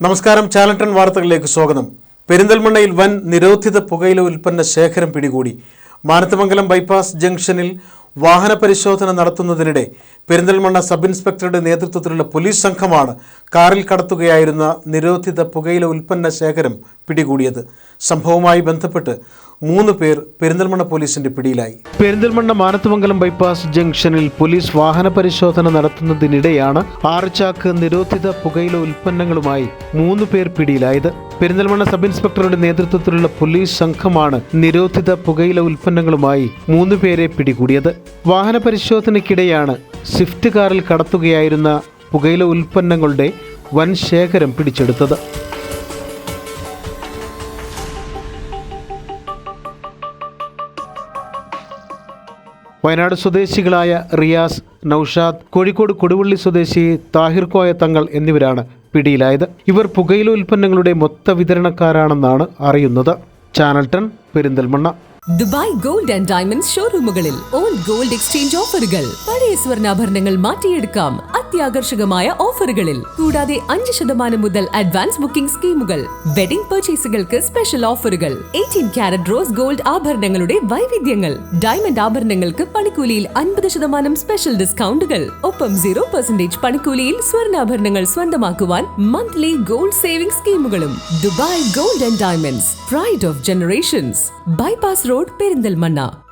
നമസ്കാരം. ചാനൽ വാർത്തകളിലേക്ക് സ്വാഗതം. പെരിന്തൽമണ്ണയിൽ വൻ നിരോധിത പുകയില ഉൽപ്പന്ന ശേഖരം പിടികൂടി. മാനത്തമംഗലം ബൈപ്പാസ് ജംഗ്ഷനിൽ വാഹന പരിശോധന നടത്തുന്നതിനിടെ പെരിന്തൽമണ്ണ സബ് ഇൻസ്പെക്ടറുടെ നേതൃത്വത്തിലുള്ള പോലീസ് സംഘമാണ് കാറിൽ കടത്തുകയായിരുന്ന നിരോധിത പുകയില ഉൽപ്പന്ന ശേഖരം പിടികൂടിയത്. സംഭവവുമായി ബന്ധപ്പെട്ട് 3 പേർ പെരിന്തൽമണ്ണ പോലീസിന്റെ പിടിയിലായി. പെരിന്തൽമണ്ണ മാനത്തമംഗലം ബൈപ്പാസ് ജംഗ്ഷനിൽ പോലീസ് വാഹന പരിശോധന നടത്തുന്നതിനിടെയാണ് 6 ചാക്ക് നിരോധിത പുകയില ഉൽപ്പന്നങ്ങളുമായി 3 പേർ പിടിയിലായത്. പെരിന്തൽമണ്ണ സബ് ഇൻസ്പെക്ടറുടെ നേതൃത്വത്തിലുള്ള പോലീസ് സംഘമാണ് നിരോധിത പുകയില ഉൽപ്പന്നങ്ങളുമായി 3 പേരെ പിടികൂടിയത്. വാഹന പരിശോധനയ്ക്കിടെയാണ് സ്വിഫ്റ്റ് കാറിൽ കടത്തുകയായിരുന്ന പുകയില ഉൽപ്പന്നങ്ങളുടെ വൻ ശേഖരം പിടിച്ചെടുത്തത്. വയനാട് സ്വദേശികളായ റിയാസ്, നൌഷാദ്, കോഴിക്കോട് കൊടുവള്ളി സ്വദേശി താഹിർ കോയ തങ്ങൾ എന്നിവരാണ് പിടിയിലായത്. ഇവർ പുകയില ഉൽപ്പന്നങ്ങളുടെ മൊത്ത വിതരണക്കാരാണെന്നാണ് അറിയുന്നത്. Channel 10 Perinthalmanna. Dubai gold and diamonds ഷോറൂമുകളിൽ ഓൾഡ് ഗോൾഡ് എക്സ്ചേഞ്ച് ഓഫറുകൾ. പഴയ സ്വർണ്ണാഭരണങ്ങൾ മാറ്റിയെടുക്കാം അത്യാകർഷകമായ ഓഫറുകളിൽ. കൂടാതെ 5% മുതൽ അഡ്വാൻസ് ബുക്കിംഗ് സ്കീമുകൾ. വെഡിംഗ് പർച്ചേസുകൾക്ക് സ്പെഷ്യൽ ഓഫറുകൾ. 18 കാരറ്റ് റോസ് ഗോൾഡ് ആഭരണങ്ങളുടെ വൈവിധ്യങ്ങൾ. ഡയമണ്ട് ആഭരണങ്ങൾക്ക് പണിക്കൂലിയിൽ 50% സ്പെഷ്യൽ ഡിസ്കൗണ്ടുകൾ. ഒപ്പം 0% പണിക്കൂലിയിൽ സ്വർണ്ണാഭരണങ്ങൾ സ്വന്തമാക്കുവാൻ മന്ത്ലി ഗോൾഡ് സേവിംഗ് സ്കീമുകളും. Dubai gold and diamonds, pride of generations. Bypass road, Perinthalmanna.